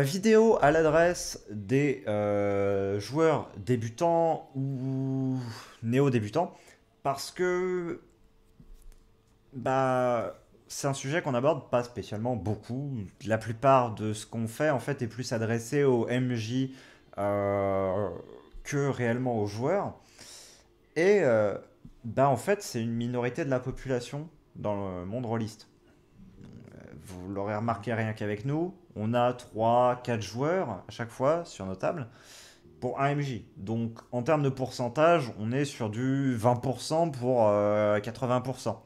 Vidéo à l'adresse des joueurs débutants ou néo-débutants, parce que c'est un sujet qu'on aborde pas spécialement beaucoup. La plupart de ce qu'on fait en fait est plus adressé aux MJ euh, que réellement aux joueurs. Et en fait c'est une minorité de la population dans le monde rôliste. Vous l'aurez remarqué rien qu'avec nous, on a trois, quatre joueurs à chaque fois sur nos tables pour un MJ. Donc en termes de pourcentage, on est sur du 20% pour 80%.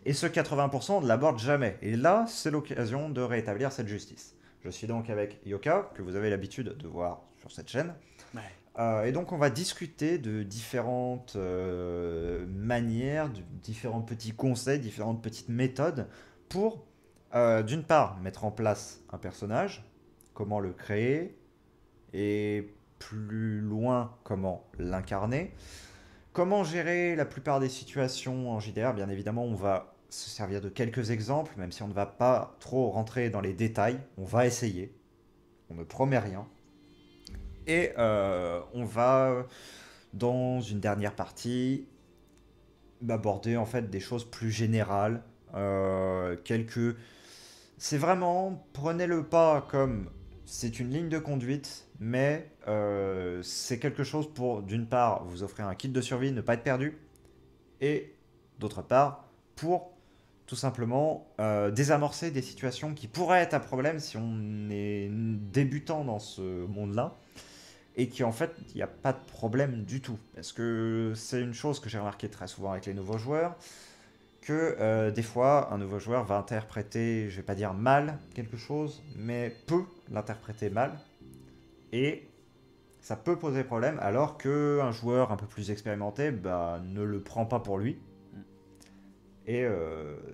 Et ce 80%, on ne l'aborde jamais. Et là, c'est l'occasion de rétablir cette justice. Je suis donc avec Yoka, que vous avez l'habitude de voir sur cette chaîne. Ouais. Et donc on va discuter de différentes manières, de différents petits conseils, différentes petites méthodes pour, d'une part, mettre en place un personnage, comment le créer, et plus loin, comment l'incarner, comment gérer la plupart des situations en JDR. Bien évidemment, on va se servir de quelques exemples, même si on ne va pas trop rentrer dans les détails, on va essayer, on ne promet rien. Et on va, dans une dernière partie, aborder en fait des choses plus générales. Quelques... C'est vraiment, prenez-le pas comme c'est une ligne de conduite, mais c'est quelque chose pour, d'une part, vous offrir un kit de survie, ne pas être perdu, et d'autre part, pour tout simplement désamorcer des situations qui pourraient être un problème si on est débutant dans ce monde-là et qui en fait il n'y a pas de problème du tout. Parce que c'est une chose que j'ai remarqué très souvent avec les nouveaux joueurs, que des fois un nouveau joueur va interpréter, je vais pas dire mal quelque chose, mais peut l'interpréter mal, et ça peut poser problème, alors qu'un joueur un peu plus expérimenté ne le prend pas pour lui. Et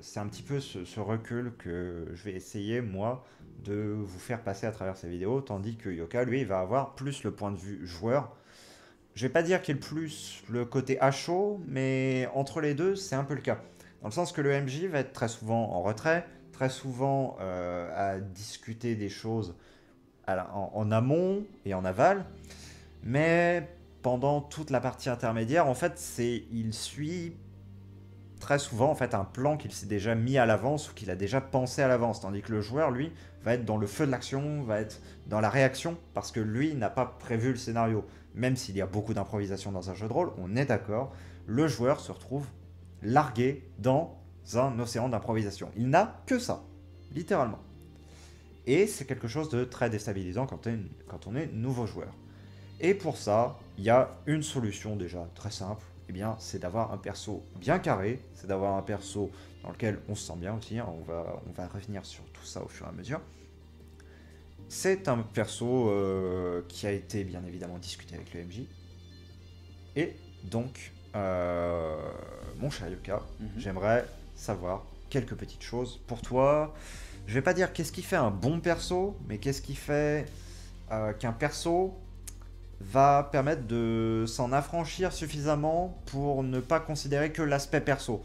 c'est un petit peu ce recul que je vais essayer, moi, de vous faire passer à travers ces vidéos, tandis que Yoka, lui, il va avoir plus le point de vue joueur. Je vais pas dire qu'il est plus le côté HO, mais entre les deux, c'est un peu le cas. Dans le sens que le MJ va être très souvent en retrait, très souvent à discuter des choses en amont et en aval, mais pendant toute la partie intermédiaire, en fait, il suit très souvent en fait un plan qu'il s'est déjà mis à l'avance ou qu'il a déjà pensé à l'avance, tandis que le joueur lui va être dans le feu de l'action, va être dans la réaction parce que lui n'a pas prévu le scénario. Même s'il y a beaucoup d'improvisation dans un jeu de rôle, on est d'accord, le joueur se retrouve largué dans un océan d'improvisation. Il n'a que ça, littéralement. Et c'est quelque chose de très déstabilisant quand on est nouveau joueur. Et pour ça, il y a une solution déjà très simple, eh bien, c'est d'avoir un perso bien carré, c'est d'avoir un perso dans lequel on se sent bien aussi, hein, on va revenir sur tout ça au fur et à mesure. C'est un perso qui a été bien évidemment discuté avec le MJ. Et donc, mon cher Yuka, j'aimerais savoir quelques petites choses pour toi. Je vais pas dire qu'est-ce qui fait un bon perso, mais qu'est-ce qui fait qu'un perso va permettre de s'en affranchir suffisamment pour ne pas considérer que l'aspect perso.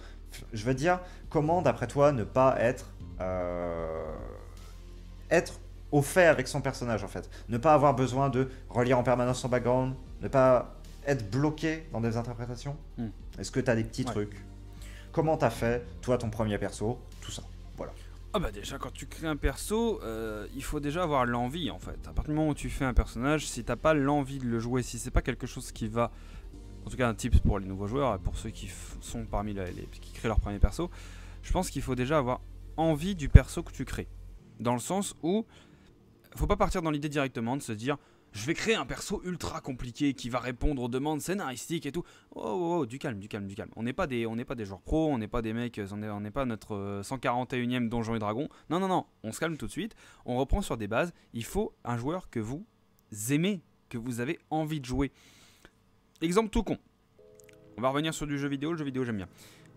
Je veux dire, comment d'après toi ne pas être au fait avec son personnage en fait. Ne pas avoir besoin de relire en permanence son background, ne pas être bloqué dans des interprétations. Est-ce que tu as des petits trucs? Comment t'as fait, toi, ton premier perso, tout ça? Voilà. Ah bah déjà quand tu crées un perso, il faut déjà avoir l'envie en fait. À partir du moment où tu fais un personnage, si t'as pas l'envie de le jouer, si c'est pas quelque chose qui va, en tout cas un tips pour les nouveaux joueurs, pour ceux qui sont parmi qui créent leur premier perso, je pense qu'il faut déjà avoir envie du perso que tu crées. Dans le sens où, faut pas partir dans l'idée directement de se dire je vais créer un perso ultra compliqué qui va répondre aux demandes scénaristiques et tout. Oh, du calme, du calme, du calme. On n'est pas des joueurs pros, on n'est pas des mecs, on n'est pas notre 141e Donjons et Dragons. Non, non, non, on se calme tout de suite. On reprend sur des bases. Il faut un joueur que vous aimez, que vous avez envie de jouer. Exemple tout con. On va revenir sur du jeu vidéo. Le jeu vidéo, j'aime bien.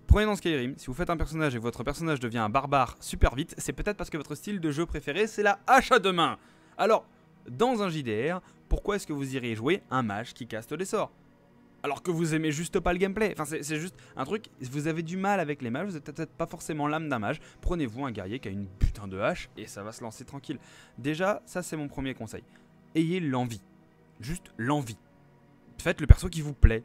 Prenez dans Skyrim, si vous faites un personnage et que votre personnage devient un barbare super vite, c'est peut-être parce que votre style de jeu préféré, c'est la hache à deux mains. Alors, dans un JDR, pourquoi est-ce que vous iriez jouer un mage qui caste des sorts? alors que vous aimez juste pas le gameplay. Enfin, c'est juste un truc, vous avez du mal avec les mages, vous êtes peut-être pas forcément l'âme d'un mage. Prenez-vous un guerrier qui a une putain de hache et ça va se lancer tranquille. Déjà, ça c'est mon premier conseil. Ayez l'envie. Juste l'envie. Faites le perso qui vous plaît,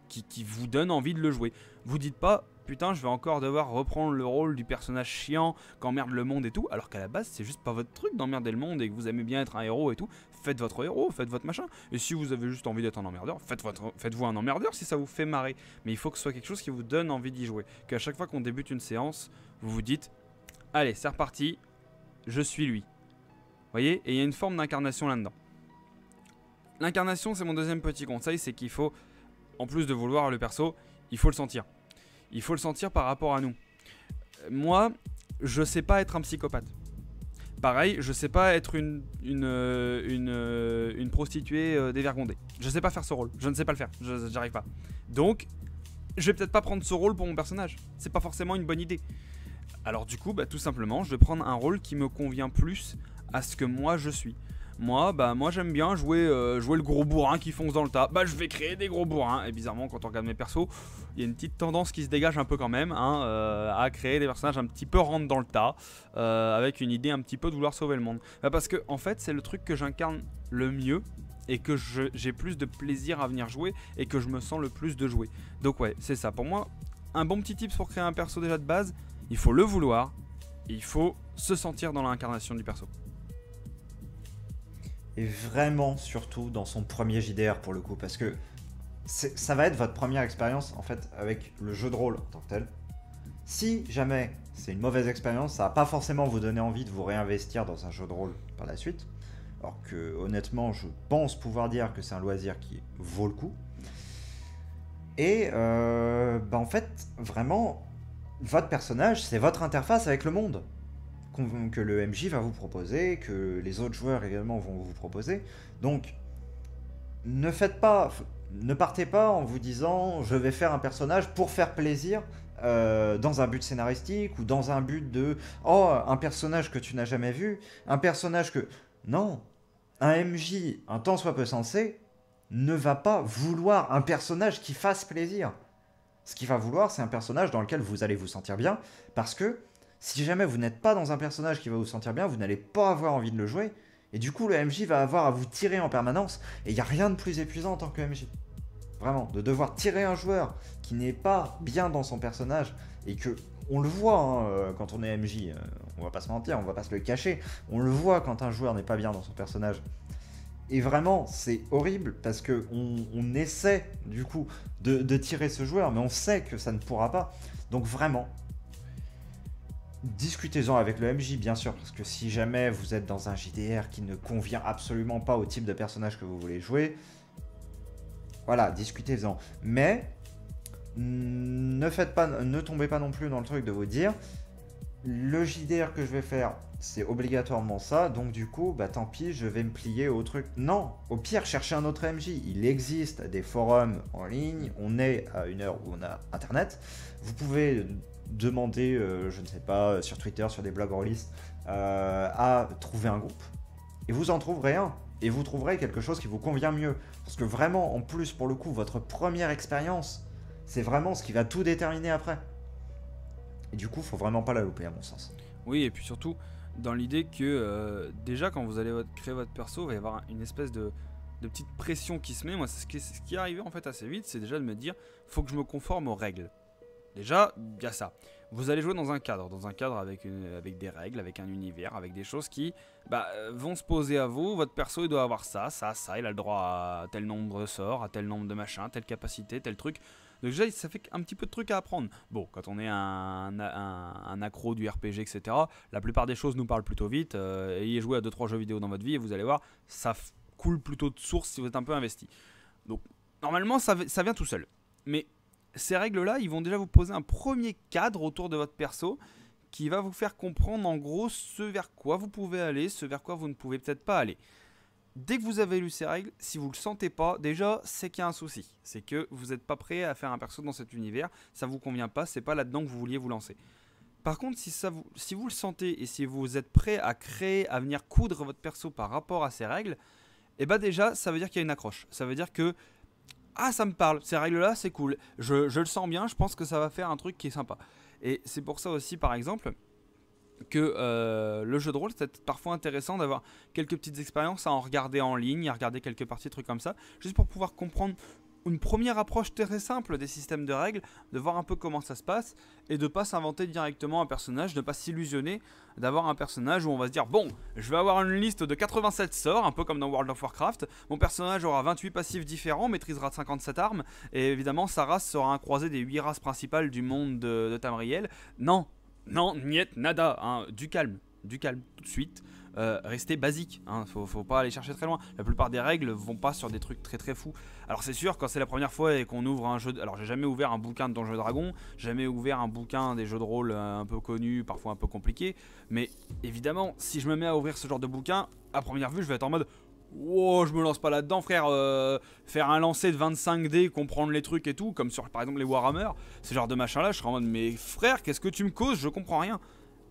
qui vous donne envie de le jouer. Vous dites pas, putain, je vais encore devoir reprendre le rôle du personnage chiant, qu'emmerde le monde et tout, alors qu'à la base, c'est juste pas votre truc d'emmerder le monde et que vous aimez bien être un héros et tout. Faites votre héros, faites votre machin. Et si vous avez juste envie d'être un emmerdeur, faites-vous un emmerdeur si ça vous fait marrer. Mais il faut que ce soit quelque chose qui vous donne envie d'y jouer. Qu'à chaque fois qu'on débute une séance, vous vous dites, allez, c'est reparti, je suis lui. Vous voyez? Et il y a une forme d'incarnation là-dedans. L'incarnation, c'est mon deuxième petit conseil, c'est qu'il faut, en plus de vouloir le perso, il faut le sentir. Il faut le sentir par rapport à nous. Moi, je sais pas être un psychopathe. Pareil, je sais pas être une prostituée dévergondée. Je sais pas faire ce rôle. Je ne sais pas le faire. J'arrive pas. Donc, je vais peut-être pas prendre ce rôle pour mon personnage. C'est pas forcément une bonne idée. Alors du coup, tout simplement, je vais prendre un rôle qui me convient plus à ce que moi je suis. Moi j'aime bien jouer le gros bourrin qui fonce dans le tas. Je vais créer des gros bourrins. Et bizarrement, quand on regarde mes persos, il y a une petite tendance qui se dégage un peu quand même, à créer des personnages un petit peu rentre dans le tas, avec une idée un petit peu de vouloir sauver le monde. Parce que en fait, c'est le truc que j'incarne le mieux et que j'ai plus de plaisir à venir jouer et que je me sens le plus de jouer. Donc ouais, c'est ça. Pour moi, un bon petit tips pour créer un perso déjà de base, il faut le vouloir, et il faut se sentir dans l'incarnation du perso. Et vraiment, surtout dans son premier JDR pour le coup, parce que ça va être votre première expérience en fait avec le jeu de rôle en tant que tel. Si jamais c'est une mauvaise expérience, ça va pas forcément vous donner envie de vous réinvestir dans un jeu de rôle par la suite. Alors que honnêtement, je pense pouvoir dire que c'est un loisir qui vaut le coup. Et en fait, vraiment, votre personnage, c'est votre interface avec le monde que le MJ va vous proposer, que les autres joueurs également vont vous proposer. Donc, ne partez pas en vous disant je vais faire un personnage pour faire plaisir dans un but scénaristique ou dans un but de un personnage que tu n'as jamais vu, un personnage que... Non, un MJ, un tant soit peu sensé, ne va pas vouloir un personnage qui fasse plaisir. Ce qu'il va vouloir, c'est un personnage dans lequel vous allez vous sentir bien, parce que si jamais vous n'êtes pas dans un personnage qui va vous sentir bien, vous n'allez pas avoir envie de le jouer, et du coup le MJ va avoir à vous tirer en permanence, et il n'y a rien de plus épuisant en tant que MJ. Vraiment, de devoir tirer un joueur qui n'est pas bien dans son personnage, et que, on le voit quand on est MJ, on va pas se mentir, on va pas se le cacher, on le voit quand un joueur n'est pas bien dans son personnage. Et vraiment, c'est horrible parce que on essaie du coup de tirer ce joueur, mais on sait que ça ne pourra pas. Donc vraiment, discutez-en avec le MJ, bien sûr, parce que si jamais vous êtes dans un JDR qui ne convient absolument pas au type de personnage que vous voulez jouer, voilà, discutez-en. Mais ne tombez pas non plus dans le truc de vous dire le JDR que je vais faire, c'est obligatoirement ça, donc du coup, tant pis, je vais me plier au truc. Non, au pire, cherchez un autre MJ. Il existe des forums en ligne, on est à une heure où on a internet. Vous pouvez demander, je ne sais pas, sur Twitter, sur des blogs rôlistes, à trouver un groupe. Et vous en trouverez un. Et vous trouverez quelque chose qui vous convient mieux. Parce que vraiment, en plus, pour le coup, votre première expérience, c'est vraiment ce qui va tout déterminer après. Et du coup, faut vraiment pas la louper à mon sens. Oui, et puis surtout, dans l'idée que déjà quand vous allez créer votre perso, il va y avoir une espèce de petite pression qui se met. Moi, c'est ce qui est arrivé en fait assez vite, c'est déjà de me dire, faut que je me conforme aux règles. Déjà, il y a ça. Vous allez jouer dans un cadre avec des règles, avec un univers, avec des choses qui vont se poser à vous. Votre perso, il doit avoir ça, il a le droit à tel nombre de sorts, à tel nombre de machins, telle capacité, tel truc. Donc déjà, ça fait un petit peu de trucs à apprendre. Bon, quand on est un accro du RPG, etc., la plupart des choses nous parlent plutôt vite. Ayez joué à 2-3 jeux vidéo dans votre vie et vous allez voir, ça coule plutôt de source si vous êtes un peu investi. Donc, normalement, ça vient tout seul. Mais ces règles-là, ils vont déjà vous poser un premier cadre autour de votre perso qui va vous faire comprendre en gros ce vers quoi vous pouvez aller, ce vers quoi vous ne pouvez peut-être pas aller. Dès que vous avez lu ces règles, si vous ne le sentez pas, déjà, c'est qu'il y a un souci. C'est que vous n'êtes pas prêt à faire un perso dans cet univers, ça ne vous convient pas, c'est pas là-dedans que vous vouliez vous lancer. Par contre, si vous le sentez et si vous êtes prêt à créer, à venir coudre votre perso par rapport à ces règles, déjà, ça veut dire qu'il y a une accroche. Ça veut dire que ah, ça me parle, ces règles-là, c'est cool. Je le sens bien, je pense que ça va faire un truc qui est sympa. Et c'est pour ça aussi, par exemple, que le jeu de rôle, c'est parfois intéressant d'avoir quelques petites expériences à en regarder en ligne, à regarder quelques parties, trucs comme ça, juste pour pouvoir comprendre une première approche très simple des systèmes de règles, de voir un peu comment ça se passe, et de pas s'inventer directement un personnage, de pas s'illusionner d'avoir un personnage où on va se dire bon, je vais avoir une liste de 87 sorts, un peu comme dans World of Warcraft, mon personnage aura 28 passifs différents, maîtrisera 57 armes, et évidemment sa race sera un croisé des 8 races principales du monde de Tamriel. Non, non, niet, nada, hein, du calme, tout de suite. Rester basique, hein, faut pas aller chercher très loin. La plupart des règles vont pas sur des trucs très très fous. Alors c'est sûr, quand c'est la première fois et qu'on ouvre un jeu alors j'ai jamais ouvert un bouquin de Donjons et Dragons, jamais ouvert un bouquin des jeux de rôle un peu connus, parfois un peu compliqués, mais évidemment si je me mets à ouvrir ce genre de bouquin, à première vue je vais être en mode wow, je me lance pas là-dedans frère, faire un lancer de 25 dés, comprendre les trucs et tout, comme sur par exemple les Warhammer, ce genre de machin là, je serais en mode mais frère, qu'est-ce que tu me causes, je comprends rien.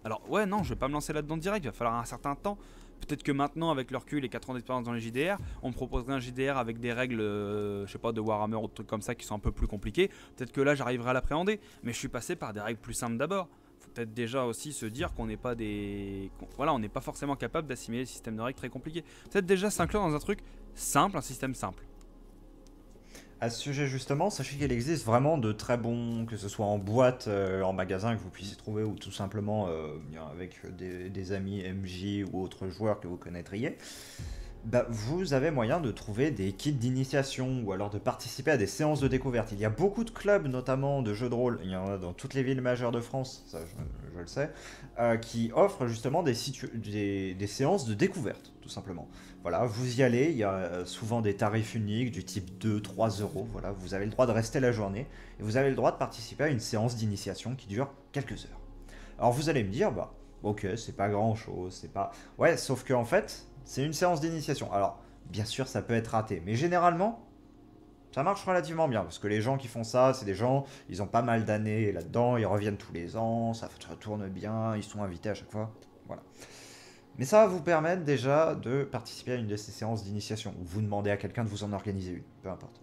Alors ouais, non, je vais pas me lancer là-dedans direct, il va falloir un certain temps. Peut-être que maintenant, avec le recul et 4 ans d'expérience dans les JDR, on me proposerait un JDR avec des règles, je sais pas, de Warhammer ou de trucs comme ça qui sont un peu plus compliqués. Peut-être que là, j'arriverai à l'appréhender. Mais je suis passé par des règles plus simples d'abord. Faut peut-être déjà aussi se dire qu'on n'est pas voilà, on n'est pas forcément capable d'assimiler le système de règles très compliqué. Peut-être déjà s'inclure dans un truc simple, un système simple. À ce sujet justement, sachez qu'il existe vraiment de très bons, que ce soit en boîte, en magasin que vous puissiez trouver, ou tout simplement bien avec des amis MJ ou autres joueurs que vous connaîtriez. Bah, vous avez moyen de trouver des kits d'initiation ou alors de participer à des séances de découverte. Il y a beaucoup de clubs, notamment de jeux de rôle, il y en a dans toutes les villes majeures de France, ça je le sais, qui offrent justement des séances de découverte, tout simplement. Voilà, vous y allez, il y a souvent des tarifs uniques du type 2-3 euros. Voilà, vous avez le droit de rester la journée et vous avez le droit de participer à une séance d'initiation qui dure quelques heures. Alors vous allez me dire, bah ok, c'est pas grand chose, c'est pas. Ouais, sauf que en fait, c'est une séance d'initiation. Alors, bien sûr, ça peut être raté, mais généralement, ça marche relativement bien parce que les gens qui font ça, c'est des gens, ils ont pas mal d'années là-dedans, ils reviennent tous les ans, ça tourne bien, ils sont invités à chaque fois. Voilà. Mais ça va vous permettre déjà de participer à une de ces séances d'initiation, ou vous demandez à quelqu'un de vous en organiser une, peu importe.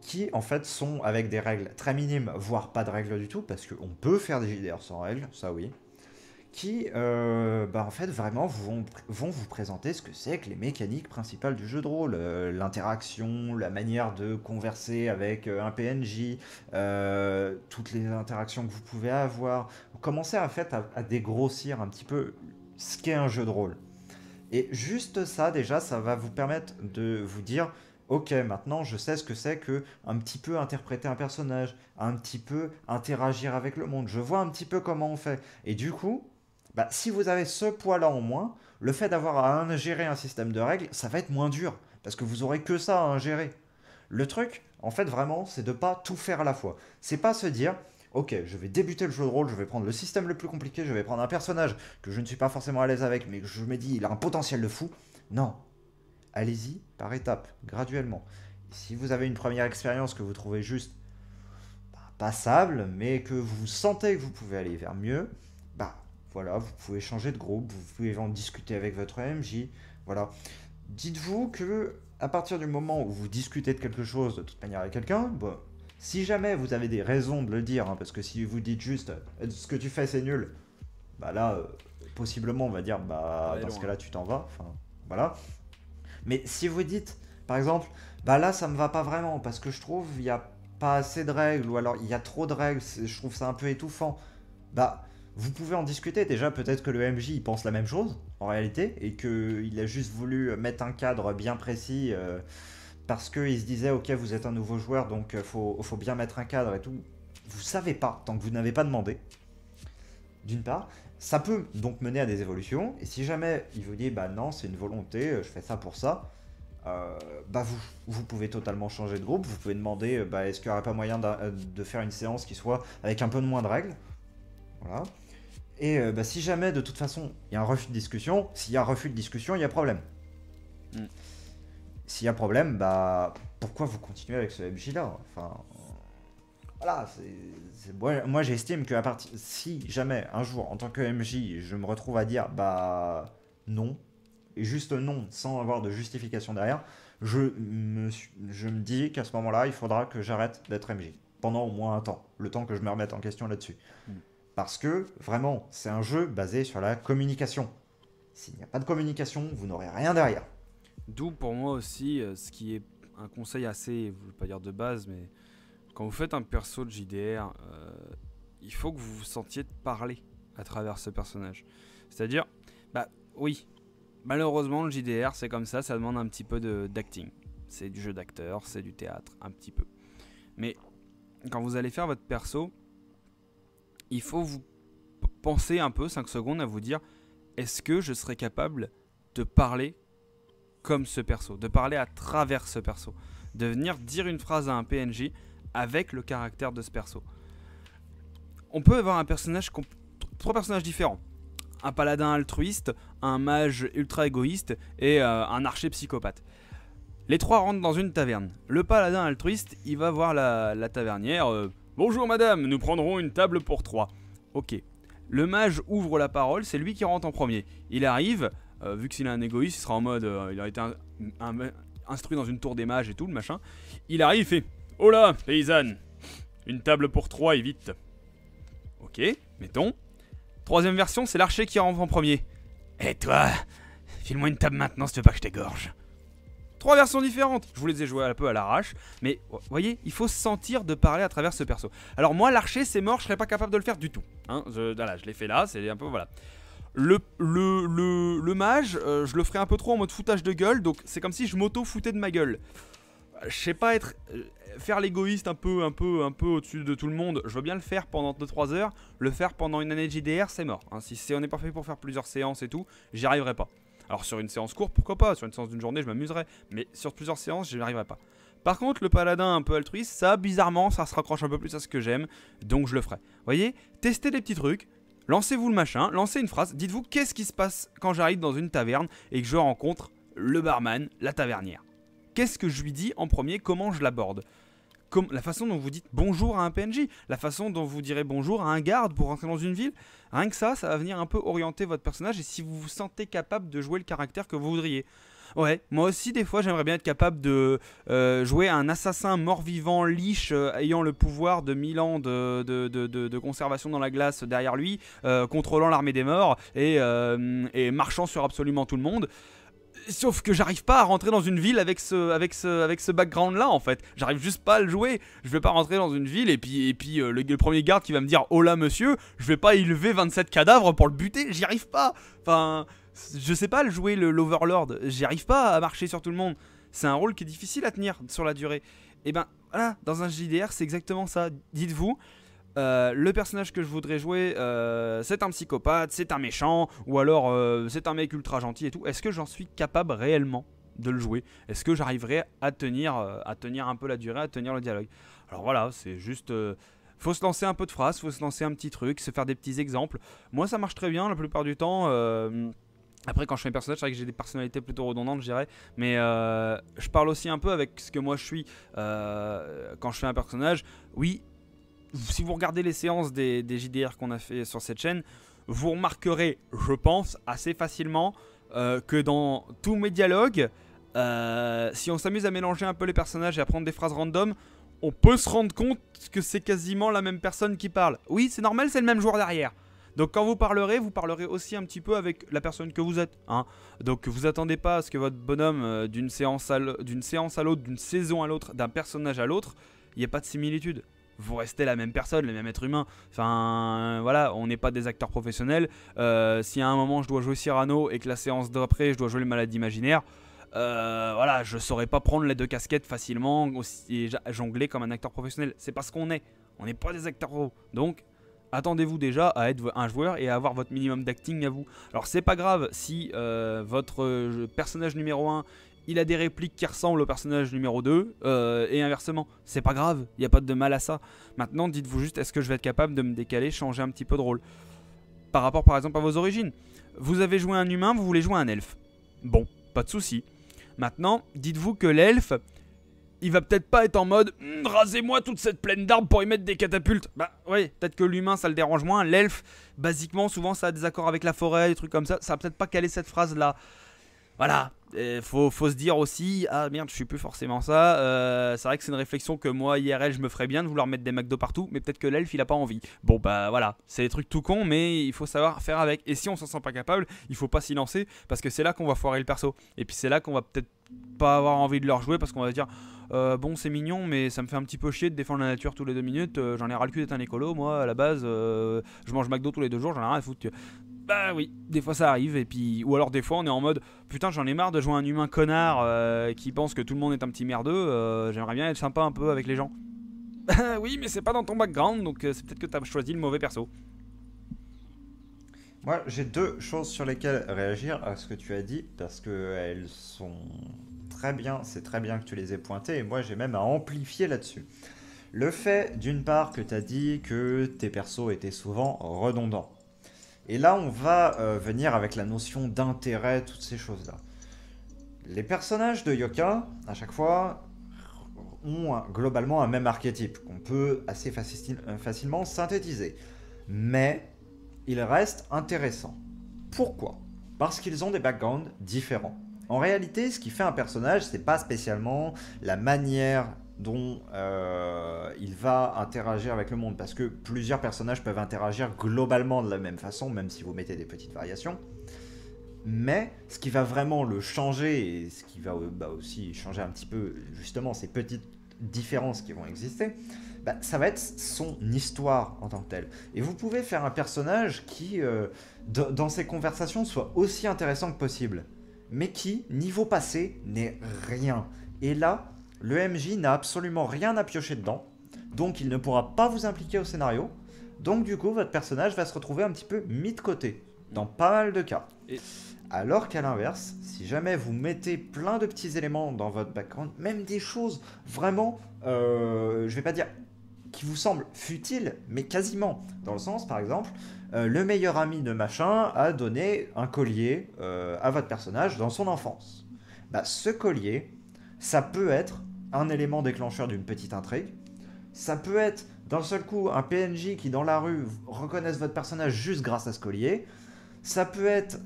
Qui en fait sont avec des règles très minimes, voire pas de règles du tout, parce qu'on peut faire des JDR sans règles, ça oui. Qui bah en fait vraiment vont vous présenter ce que c'est que les mécaniques principales du jeu de rôle, l'interaction, la manière de converser avec un PNJ, toutes les interactions que vous pouvez avoir. Vous commencez en fait à dégrossir un petit peu ce qu'est un jeu de rôle. Et juste ça, déjà, ça va vous permettre de vous dire, ok, maintenant je sais ce que c'est que un petit peu interpréter un personnage, un petit peu interagir avec le monde. Je vois un petit peu comment on fait. Et du coup, bah, si vous avez ce poids-là en moins, le fait d'avoir à ingérer un système de règles, ça va être moins dur. Parce que vous aurez que ça à ingérer. Le truc, en fait, vraiment, c'est de pas tout faire à la fois. C'est pas se dire, ok, je vais débuter le jeu de rôle, je vais prendre le système le plus compliqué, je vais prendre un personnage que je ne suis pas forcément à l'aise avec, mais que je me dis, il a un potentiel de fou. Non. Allez-y par étapes, graduellement. Si vous avez une première expérience que vous trouvez juste passable, mais que vous sentez que vous pouvez aller vers mieux, bah voilà, vous pouvez changer de groupe, vous pouvez en discuter avec votre MJ, voilà. Dites-vous que à partir du moment où vous discutez de quelque chose de toute manière avec quelqu'un, bon, si jamais vous avez des raisons de le dire, hein, parce que si vous dites juste ce que tu fais c'est nul, bah là, possiblement on va dire bah Ouais, dans ce loin. cas-là tu t'en vas, enfin voilà. Mais si vous dites, par exemple, bah là ça me va pas vraiment parce que je trouve il y a pas assez de règles ou alors il y a trop de règles, je trouve ça un peu étouffant. Bah vous pouvez en discuter. Déjà peut-être que le MJ il pense la même chose en réalité et qu'il a juste voulu mettre un cadre bien précis parce qu'il se disait ok vous êtes un nouveau joueur donc faut bien mettre un cadre et tout. Vous savez pas tant que vous n'avez pas demandé. D'une part, ça peut donc mener à des évolutions, et si jamais il vous dit bah non, c'est une volonté, je fais ça pour ça, bah vous pouvez totalement changer de groupe, vous pouvez demander bah, est-ce qu'il n'y aurait pas moyen de faire une séance qui soit avec un peu de moins de règles, voilà. Et bah, si jamais de toute façon il y a un refus de discussion, s'il y a un refus de discussion, il y a problème. Mm. S'il y a problème, bah pourquoi vous continuez avec ce MJ là? Enfin, voilà, moi j'estime que si jamais un jour en tant que MJ je me retrouve à dire bah non, et juste non sans avoir de justification derrière, je me dis qu'à ce moment-là, il faudra que j'arrête d'être MJ. Pendant au moins un temps. Le temps que je me remette en question là-dessus. Mm. Parce que, vraiment, c'est un jeu basé sur la communication. S'il n'y a pas de communication, vous n'aurez rien derrière. D'où pour moi aussi, ce qui est un conseil assez, je ne veux pas dire de base, mais quand vous faites un perso de JDR, il faut que vous vous sentiez de parler à travers ce personnage. C'est-à-dire, bah oui, malheureusement le JDR c'est comme ça demande un petit peu d'acting. C'est du jeu d'acteur, c'est du théâtre, un petit peu. Mais quand vous allez faire votre perso, il faut vous penser un peu, 5 secondes, à vous dire, est-ce que je serais capable de parler comme ce perso, de parler à travers ce perso, de venir dire une phrase à un PNJ avec le caractère de ce perso. On peut avoir un personnage, 3 personnages différents. Un paladin altruiste, un mage ultra égoïste et un archer psychopathe. Les 3 rentrent dans une taverne. Le paladin altruiste, il va voir la tavernière. Bonjour madame, nous prendrons une table pour 3. Ok. Le mage ouvre la parole, c'est lui qui rentre en premier. Il arrive, vu que s'il est un égoïste, il sera en mode... il a été instruit dans une tour des mages et tout, le machin. Il arrive, il fait... Oh là, paysanne, une table pour 3 et vite. Ok, mettons. 3ème version, c'est l'archer qui rentre en premier. Et toi, file-moi une table maintenant si tu veux pas que je t'égorge. 3 versions différentes. Je vous les ai jouées un peu à l'arrache. Mais vous voyez, il faut se sentir de parler à travers ce perso. Alors moi, l'archer, c'est mort, je serais pas capable de le faire du tout. Hein, voilà, je l'ai fait là, c'est un peu... Voilà. Le mage, je le ferai un peu trop en mode foutage de gueule. Donc c'est comme si je m'auto-foutais de ma gueule. Je sais pas faire l'égoïste un peu au-dessus de tout le monde. Je veux bien le faire pendant 2-3 heures. Le faire pendant une année de JDR, c'est mort. Hein, si on n'est pas fait pour faire plusieurs séances et tout, j'y arriverai pas. Alors sur une séance courte, pourquoi pas. Sur une séance d'une journée, je m'amuserai. Mais sur plusieurs séances, je n'y arriverai pas. Par contre, le paladin un peu altruiste, ça, bizarrement, ça se raccroche un peu plus à ce que j'aime. Donc je le ferai. Vous voyez, testez des petits trucs. Lancez-vous le machin, lancez une phrase. Dites-vous qu'est-ce qui se passe quand j'arrive dans une taverne et que je rencontre le barman, la tavernière. Qu'est-ce que je lui dis en premier? Comment je l'aborde? La façon dont vous dites bonjour à un PNJ, la façon dont vous direz bonjour à un garde pour rentrer dans une ville, rien que ça va venir un peu orienter votre personnage et si vous vous sentez capable de jouer le caractère que vous voudriez. Ouais, moi aussi des fois j'aimerais bien être capable de jouer un assassin mort-vivant, liche, ayant le pouvoir de 1000 ans de conservation dans la glace derrière lui, contrôlant l'armée des morts et marchant sur absolument tout le monde. Sauf que j'arrive pas à rentrer dans une ville avec ce background là en fait. J'arrive juste pas à le jouer. Je vais pas rentrer dans une ville et puis le premier garde qui va me dire oh là monsieur, je vais pas élever 27 cadavres pour le buter. J'y arrive pas. Enfin, je sais pas le jouer l'Overlord. J'y arrive pas à marcher sur tout le monde. C'est un rôle qui est difficile à tenir sur la durée. Et ben voilà, dans un JDR c'est exactement ça. Dites-vous. Le personnage que je voudrais jouer, c'est un psychopathe, c'est un méchant, ou alors c'est un mec ultra gentil et tout. Est-ce que j'en suis capable réellement de le jouer? Est-ce que j'arriverai à tenir un peu la durée, à tenir le dialogue? Alors voilà, c'est juste... faut se lancer un peu de phrases, faut se lancer un petit truc, se faire des petits exemples. Moi ça marche très bien la plupart du temps. Après quand je fais un personnage, c'est vrai que j'ai des personnalités plutôt redondantes je dirais. Mais je parle aussi un peu avec ce que moi je suis quand je fais un personnage. Oui. Si vous regardez les séances des JDR qu'on a fait sur cette chaîne, vous remarquerez, je pense, assez facilement que dans tous mes dialogues, si on s'amuse à mélanger un peu les personnages et à prendre des phrases random, on peut se rendre compte que c'est quasiment la même personne qui parle. Oui, c'est normal, c'est le même joueur derrière. Donc quand vous parlerez aussi un petit peu avec la personne que vous êtes. Hein. Donc vous attendez pas à ce que votre bonhomme, d'une séance à l'autre, d'une saison à l'autre, d'un personnage à l'autre, il n'y ait pas de similitude. Vous restez la même personne, le même être humain. Enfin, voilà, on n'est pas des acteurs professionnels. Si à un moment je dois jouer Cyrano et que la séance d'après je dois jouer le malade imaginaire, voilà, je saurais pas prendre les 2 casquettes facilement et jongler comme un acteur professionnel. C'est parce qu'on est. On n'est pas des acteurs pro. Donc, attendez-vous déjà à être un joueur et à avoir votre minimum d'acting à vous. Alors, c'est pas grave si votre personnage numéro 1. Il a des répliques qui ressemblent au personnage numéro 2 et inversement. C'est pas grave, il n'y a pas de mal à ça. Maintenant, dites-vous juste, est-ce que je vais être capable de me décaler, changer un petit peu de rôle? Par rapport par exemple à vos origines. Vous avez joué un humain, vous voulez jouer un elfe. Bon, pas de souci. Maintenant, dites-vous que l'elfe, il va peut-être pas être en mode rasez-moi toute cette plaine d'arbres pour y mettre des catapultes. Bah ouais, peut-être que l'humain ça le dérange moins. L'elfe, basiquement, souvent ça a des accords avec la forêt, des trucs comme ça. Ça va peut-être pas caler cette phrase-là. Voilà, Faut se dire aussi, ah merde, je suis plus forcément ça. C'est vrai que c'est une réflexion que moi, IRL, je me ferais bien de vouloir mettre des McDo partout, mais peut-être que l'elfe, il a pas envie. Bon, bah voilà, c'est des trucs tout cons, mais il faut savoir faire avec. Et si on s'en sent pas capable, il faut pas s'y lancer, parce que c'est là qu'on va foirer le perso. Et puis c'est là qu'on va peut-être pas avoir envie de leur jouer, parce qu'on va dire, bon, c'est mignon, mais ça me fait un petit peu chier de défendre la nature tous les 2 minutes. J'en ai ras le cul d'être un écolo, moi, à la base, je mange McDo tous les 2 jours, j'en ai rien à foutre. Bah oui, des fois ça arrive, et puis ou alors des fois on est en mode putain j'en ai marre de jouer un humain connard qui pense que tout le monde est un petit merdeux, j'aimerais bien être sympa un peu avec les gens. Bah oui, mais c'est pas dans ton background, donc c'est peut-être que t'as choisi le mauvais perso. Moi, j'ai deux choses sur lesquelles réagir à ce que tu as dit, parce que elles sont très bien, c'est très bien que tu les aies pointées, et moi j'ai même à amplifier là-dessus. Le fait, d'une part, que tu as dit que tes persos étaient souvent redondants. Et là, on va venir avec la notion d'intérêt, toutes ces choses-là. Les personnages de Yoka, à chaque fois, ont globalement un même archétype qu'on peut assez facilement synthétiser. Mais ils restent intéressants. Pourquoi? Parce qu'ils ont des backgrounds différents. En réalité, ce qui fait un personnage, c'est pas spécialement la manière dont il va interagir avec le monde, parce que plusieurs personnages peuvent interagir globalement de la même façon, même si vous mettez des petites variations. Mais ce qui va vraiment le changer, et ce qui va aussi changer un petit peu justement ces petites différences qui vont exister, ça va être son histoire en tant que telle. Et vous pouvez faire un personnage qui, dans ses conversations, soit aussi intéressant que possible, mais qui, niveau passé, n'est rien. Et là, le MJ n'a absolument rien à piocher dedans, donc il ne pourra pas vous impliquer au scénario, donc du coup, votre personnage va se retrouver un petit peu mis de côté, dans pas mal de cas. Et Alors qu'à l'inverse, si jamais vous mettez plein de petits éléments dans votre background, même des choses vraiment, je vais pas dire qui vous semblent futiles, mais quasiment. Dans le sens, par exemple, le meilleur ami de machin a donné un collier à votre personnage dans son enfance. Ce collier, ça peut être un élément déclencheur d'une petite intrigue. Ça peut être d'un seul coup un PNJ qui dans la rue reconnaisse votre personnage juste grâce à ce collier. Ça peut être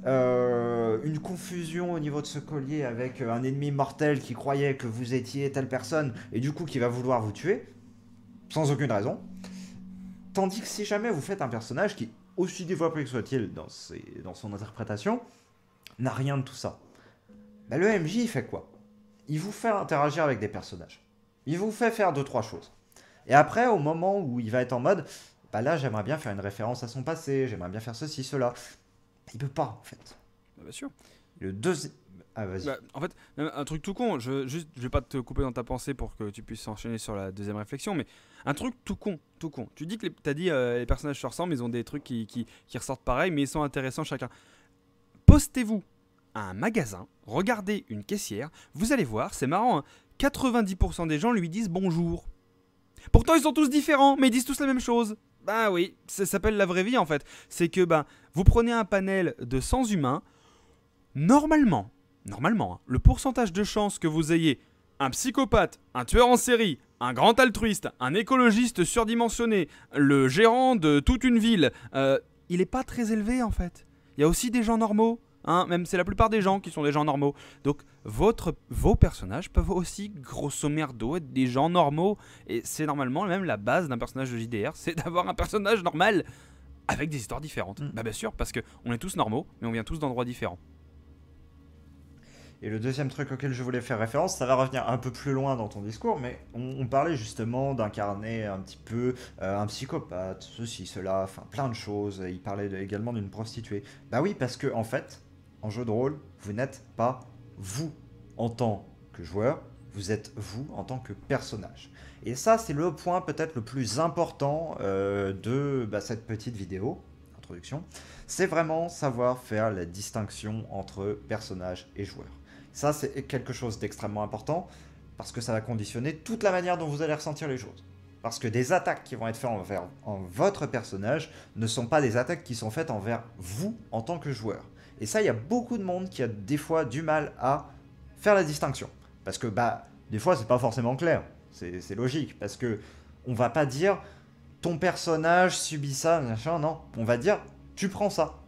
une confusion au niveau de ce collier avec un ennemi mortel qui croyait que vous étiez telle personne et du coup qui va vouloir vous tuer, sans aucune raison. Tandis que si jamais vous faites un personnage qui, aussi développé que soit-il dans son interprétation, n'a rien de tout ça, le MJ il fait quoi? Il vous fait interagir avec des personnages. Il vous fait faire 2-3 choses. Et après, au moment où il va être en mode, là j'aimerais bien faire une référence à son passé, j'aimerais bien faire ceci, cela. Il peut pas, en fait. bah, bien sûr. Le deuxième... Ah, vas-y. En fait, un truc tout con, je vais pas te couper dans ta pensée pour que tu puisses enchaîner sur la deuxième réflexion, mais un truc tout con, tout con. Tu dis que t'as dit les personnages se ressemblent, ils ont des trucs qui ressortent pareil, mais ils sont intéressants chacun. Postez-vous à un magasin, regardez une caissière, vous allez voir, c'est marrant, hein, 90% des gens lui disent bonjour. Pourtant, ils sont tous différents, mais ils disent tous la même chose. Bah oui, ça s'appelle la vraie vie en fait. C'est que vous prenez un panel de 100 humains, normalement, hein, le pourcentage de chances que vous ayez un psychopathe, un tueur en série, un grand altruiste, un écologiste surdimensionné, le gérant de toute une ville, il n'est pas très élevé en fait. Il y a aussi des gens normaux. Hein, même c'est la plupart des gens qui sont des gens normaux. Donc vos personnages peuvent aussi grosso merdo être des gens normaux. Et c'est normalement même la base d'un personnage de JDR, c'est d'avoir un personnage normal avec des histoires différentes. Bien sûr, parce qu'on est tous normaux, mais on vient tous d'endroits différents. Et le deuxième truc auquel je voulais faire référence, ça va revenir un peu plus loin dans ton discours, mais on parlait justement d'incarner un petit peu un psychopathe, ceci, cela, enfin plein de choses. Il parlait également d'une prostituée. Bah oui, parce que en fait, en jeu de rôle, vous n'êtes pas vous en tant que joueur, vous êtes vous en tant que personnage. Et ça, c'est le point peut-être le plus important de cette petite vidéo, introduction. C'est vraiment savoir faire la distinction entre personnage et joueur. Ça, c'est quelque chose d'extrêmement important parce que ça va conditionner toute la manière dont vous allez ressentir les choses. Parce que des attaques qui vont être faites envers votre personnage ne sont pas des attaques qui sont faites envers vous en tant que joueur. Et ça, il y a beaucoup de monde qui a des fois du mal à faire la distinction. Parce que des fois, c'est pas forcément clair. C'est logique. Parce que on va pas dire ton personnage subit ça, machin, non. On va dire tu prends ça.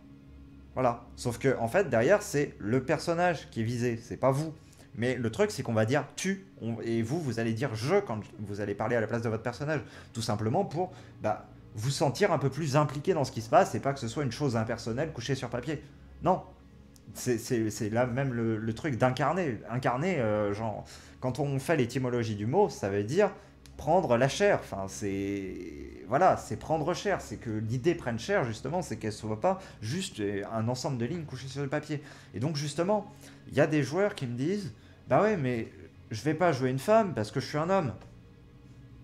Voilà. Sauf que, en fait, derrière, c'est le personnage qui est visé, c'est pas vous. Mais le truc, c'est qu'on va dire tu, et vous, vous allez dire je quand vous allez parler à la place de votre personnage. Tout simplement pour bah, vous sentir un peu plus impliqué dans ce qui se passe et pas que ce soit une chose impersonnelle couchée sur papier. Non. C'est là même le truc d'incarner. Incarner, genre, quand on fait l'étymologie du mot, ça veut dire prendre la chair. Enfin, c'est. Voilà, c'est prendre chair. C'est que l'idée prenne chair, justement, c'est qu'elle ne soit pas juste un ensemble de lignes couchées sur le papier. Et donc, justement, il y a des joueurs qui me disent bah ouais, mais je vais pas jouer une femme parce que je suis un homme.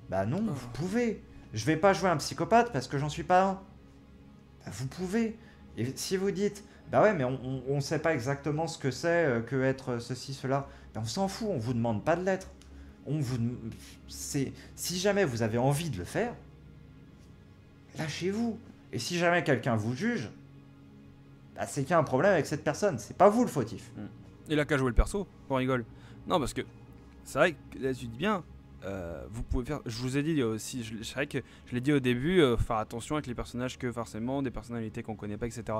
Bah non, Oh. vous pouvez. Je vais pas jouer un psychopathe parce que j'en suis pas un. Bah, vous pouvez. Et si vous dites, bah ouais, mais on sait pas exactement ce que c'est que être ceci, cela, bah on s'en fout, on vous demande pas de l'être. On vous, si jamais vous avez envie de le faire, lâchez-vous. Et si jamais quelqu'un vous juge, bah c'est qu'il y a un problème avec cette personne, c'est pas vous le fautif. Il a qu'à jouer le perso, on rigole. Non, parce que c'est vrai que là, tu dis bien, vous pouvez faire. Je vous ai dit aussi, c'est vrai que je l'ai dit au début, faire attention avec les personnages que forcément des personnalités qu'on connaît pas, etc.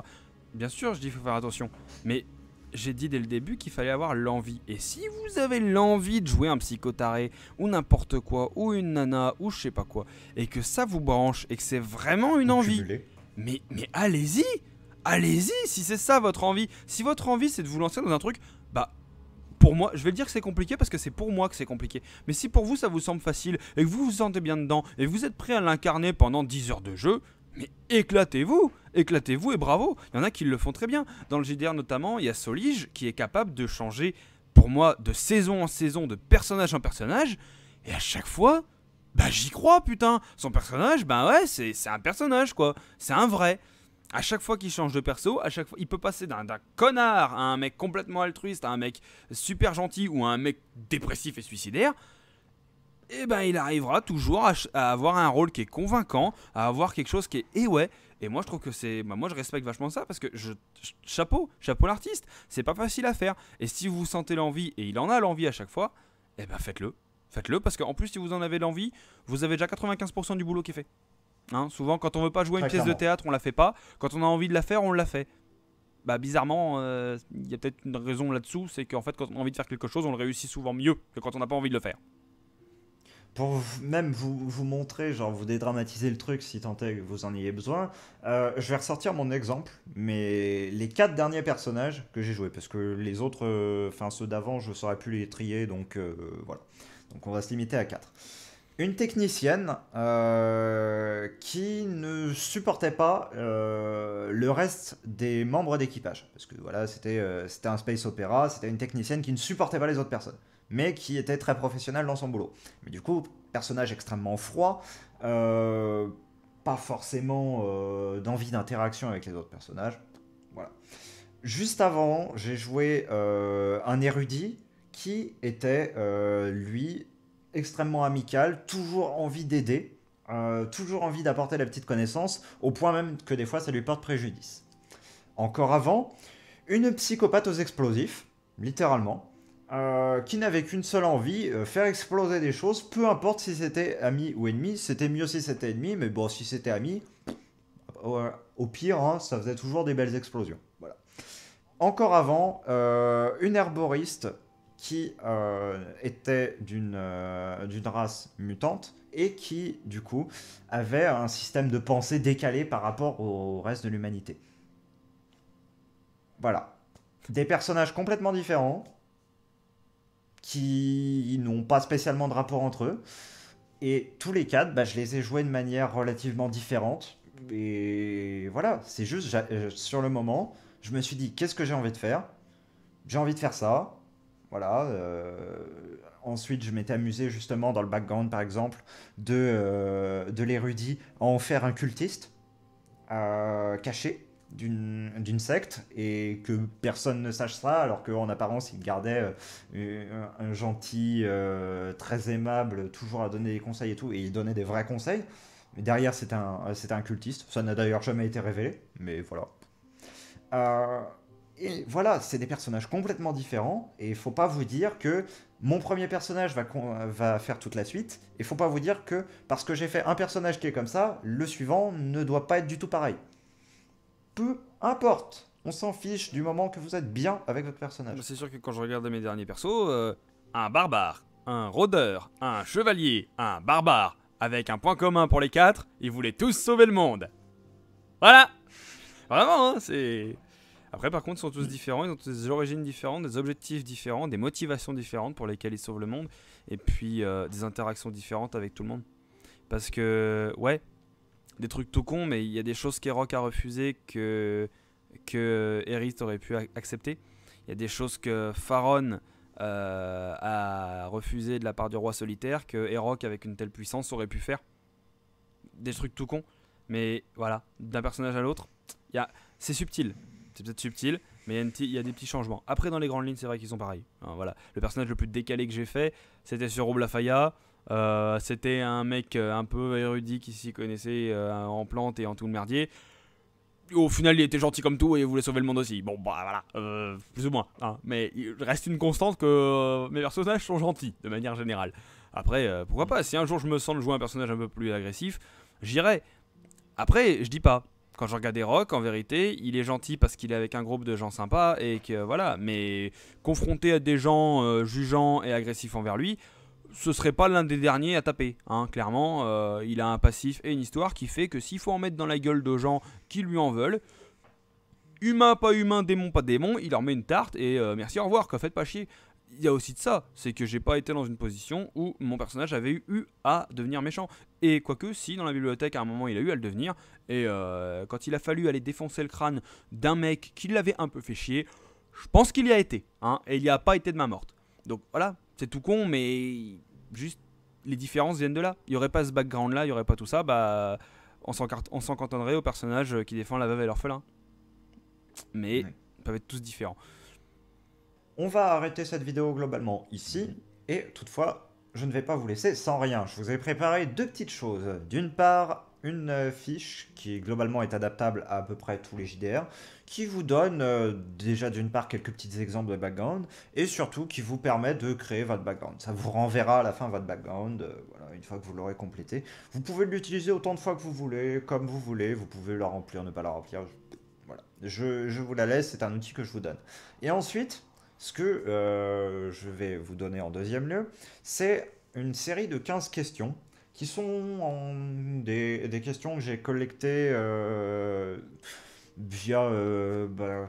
Bien sûr, je dis qu'il faut faire attention, mais j'ai dit dès le début qu'il fallait avoir l'envie. Et si vous avez l'envie de jouer un psychotaré, ou n'importe quoi, ou une nana, ou je sais pas quoi, et que ça vous branche, et que c'est vraiment une Ou envie, cumulé. mais allez-y. Allez-y, si c'est ça votre envie. Si votre envie c'est de vous lancer dans un truc, bah pour moi, je vais le dire que c'est compliqué parce que c'est pour moi que c'est compliqué. Mais si pour vous ça vous semble facile et que vous vous sentez bien dedans et que vous êtes prêt à l'incarner pendant 10 heures de jeu, mais éclatez-vous, éclatez-vous et bravo. Il y en a qui le font très bien. Dans le JDR notamment, il y a Solige qui est capable de changer pour moi de saison en saison, de personnage en personnage. Et à chaque fois, bah j'y crois putain. Son personnage, bah ouais, c'est un personnage quoi. C'est un vrai. À chaque fois qu'il change de perso, à chaque fois, il peut passer d'un connard à un mec complètement altruiste, à un mec super gentil ou à un mec dépressif et suicidaire. Et ben il arrivera toujours à avoir un rôle qui est convaincant, à avoir quelque chose qui est ouais. Et moi je trouve que c'est, bah, moi je respecte vachement ça parce que chapeau l'artiste, c'est pas facile à faire. Et si vous sentez l'envie et il en a l'envie à chaque fois, et ben faites-le, faites-le parce qu'en plus si vous en avez l'envie, vous avez déjà 95% du boulot qui est fait. Hein, souvent, quand on veut pas jouer une Très pièce de clairement. théâtre, on la fait pas. Quand on a envie de la faire, on la fait. Bah, bizarrement, il y a peut-être une raison là-dessous, c'est qu'en fait, quand on a envie de faire quelque chose, on le réussit souvent mieux que quand on n'a pas envie de le faire. Pour même vous montrer, genre vous dédramatiser le truc si tant est que vous en ayez besoin, je vais ressortir mon exemple, mais les 4 derniers personnages que j'ai joués, parce que les autres, enfin ceux d'avant, je saurais plus les trier, donc voilà. Donc on va se limiter à 4. Une technicienne qui ne supportait pas le reste des membres d'équipage. Parce que voilà, c'était un space opéra, c'était une technicienne qui ne supportait pas les autres personnes, mais qui était très professionnelle dans son boulot. Mais du coup, personnage extrêmement froid, pas forcément d'envie d'interaction avec les autres personnages. Voilà. Juste avant, j'ai joué un érudit qui était, lui, extrêmement amical, toujours envie d'aider, toujours envie d'apporter la petite connaissance, au point même que des fois ça lui porte préjudice. Encore avant, une psychopathe aux explosifs, littéralement, qui n'avait qu'une seule envie, faire exploser des choses, peu importe si c'était ami ou ennemi, c'était mieux si c'était ennemi, mais bon, si c'était ami, au pire, hein, ça faisait toujours des belles explosions. Voilà. Encore avant, une herboriste qui était d'une race mutante et qui, du coup, avait un système de pensée décalé par rapport au reste de l'humanité. Voilà. Des personnages complètement différents qui n'ont pas spécialement de rapport entre eux. Et tous les quatre, bah, je les ai joués de manière relativement différente. Et voilà, c'est juste, sur le moment, je me suis dit, qu'est-ce que j'ai envie de faire? J'ai envie de faire ça. Voilà. Ensuite, je m'étais amusé justement dans le background, par exemple, de l'érudit à en faire un cultiste caché d'une secte et que personne ne sache ça, alors qu'en apparence, il gardait un gentil, très aimable, toujours à donner des conseils et tout, et il donnait des vrais conseils. Mais derrière, c'était un cultiste. Ça n'a d'ailleurs jamais été révélé, mais voilà. Euh, et voilà, c'est des personnages complètement différents, et il faut pas vous dire que mon premier personnage va faire toute la suite, et il faut pas vous dire que parce que j'ai fait un personnage qui est comme ça, le suivant ne doit pas être du tout pareil. Peu importe. On s'en fiche du moment que vous êtes bien avec votre personnage. C'est sûr que quand je regarde mes derniers persos, un barbare, un rôdeur, un chevalier, un barbare, avec un point commun pour les 4, ils voulaient tous sauver le monde. Voilà. Vraiment, hein, c'est... Après, par contre, ils sont tous différents, ils ont tous des origines différentes, des objectifs différents, des motivations différentes pour lesquelles ils sauvent le monde, et puis des interactions différentes avec tout le monde. Parce que, ouais, des trucs tout cons, mais il y a des choses qu'Erok a refusé que Aerith aurait pu accepter. Il y a des choses que Faron a refusé de la part du roi solitaire, que Erok, avec une telle puissance, aurait pu faire. Des trucs tout cons, mais voilà, d'un personnage à l'autre, c'est subtil. C'est peut-être subtil, mais il y a des petits changements. Après, dans les grandes lignes, c'est vrai qu'ils sont pareils. Hein, voilà. Le personnage le plus décalé que j'ai fait, c'était sur Oblafaya. C'était un mec un peu érudit qui s'y connaissait en plantes et en tout le merdier. Au final, il était gentil comme tout et il voulait sauver le monde aussi. Bon, bah voilà, plus ou moins. Hein. Mais il reste une constante que mes personnages sont gentils, de manière générale. Après, pourquoi pas, si un jour je me sens de jouer un personnage un peu plus agressif, j'irai. Après, je dis pas. Quand je regarde Rock, en vérité, il est gentil parce qu'il est avec un groupe de gens sympas et que voilà. Mais confronté à des gens jugeants et agressifs envers lui, ce serait pas l'un des derniers à taper. Hein. Clairement, il a un passif et une histoire qui fait que s'il faut en mettre dans la gueule de gens qui lui en veulent, humain, pas humain, démon, pas démon, il leur met une tarte et merci, au revoir, quoi, faites pas chier. Il y a aussi de ça, c'est que j'ai pas été dans une position où mon personnage avait eu à devenir méchant. Et quoique, si dans la bibliothèque à un moment il a eu à le devenir, et quand il a fallu aller défoncer le crâne d'un mec qui l'avait un peu fait chier, je pense qu'il y a été, hein, et il n'y a pas été de main morte. Donc voilà, c'est tout con, mais juste les différences viennent de là. Il n'y aurait pas ce background là, il n'y aurait pas tout ça, bah on s'en cantonnerait au personnage qui défend la veuve et l'orphelin. Mais ils peuvent être tous différents. On va arrêter cette vidéo globalement ici, et toutefois, je ne vais pas vous laisser sans rien. Je vous ai préparé deux petites choses. D'une part, une fiche qui globalement est adaptable à peu près tous les JDR, qui vous donne déjà d'une part quelques petits exemples de background, et surtout qui vous permet de créer votre background. Ça vous renverra à la fin votre background, voilà, une fois que vous l'aurez complété. Vous pouvez l'utiliser autant de fois que vous voulez, comme vous voulez, vous pouvez la remplir, ne pas la remplir. Voilà. Je vous la laisse, c'est un outil que je vous donne. Et ensuite, ce que je vais vous donner en deuxième lieu, c'est une série de 15 questions qui sont des questions que j'ai collectées via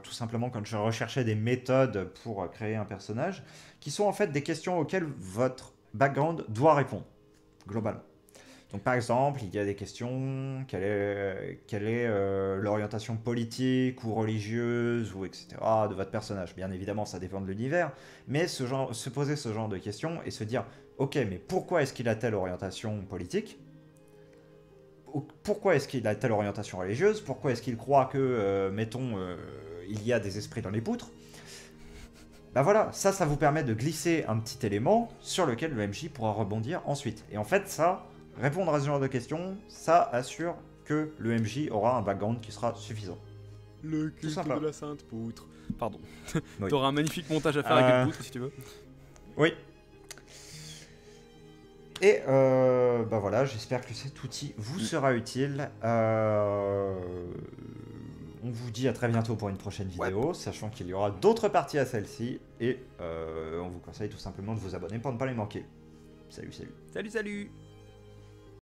tout simplement quand je recherchais des méthodes pour créer un personnage, qui sont en fait des questions auxquelles votre background doit répondre, globalement. Donc par exemple, il y a des questions, quelle est l'orientation politique ou religieuse ou etc. de votre personnage. Bien évidemment, ça dépend de l'univers, mais se poser ce genre de questions et se dire, ok, mais pourquoi est-ce qu'il a telle orientation politique? Pourquoi est-ce qu'il a telle orientation religieuse? Pourquoi est-ce qu'il croit que, mettons, il y a des esprits dans les poutres? Bah voilà, ça vous permet de glisser un petit élément sur lequel le MJ pourra rebondir ensuite. Et en fait, ça... Répondre à ce genre de questions, ça assure que le MJ aura un background qui sera suffisant. Le culte de la sainte poutre. Pardon. Oui. T'auras un magnifique montage à faire avec une poutre si tu veux. Oui. Et bah voilà, j'espère que cet outil vous sera utile. On vous dit à très bientôt pour une prochaine vidéo, sachant qu'il y aura d'autres parties à celle-ci. Et on vous conseille tout simplement de vous abonner pour ne pas les manquer. Salut, salut. Salut, salut.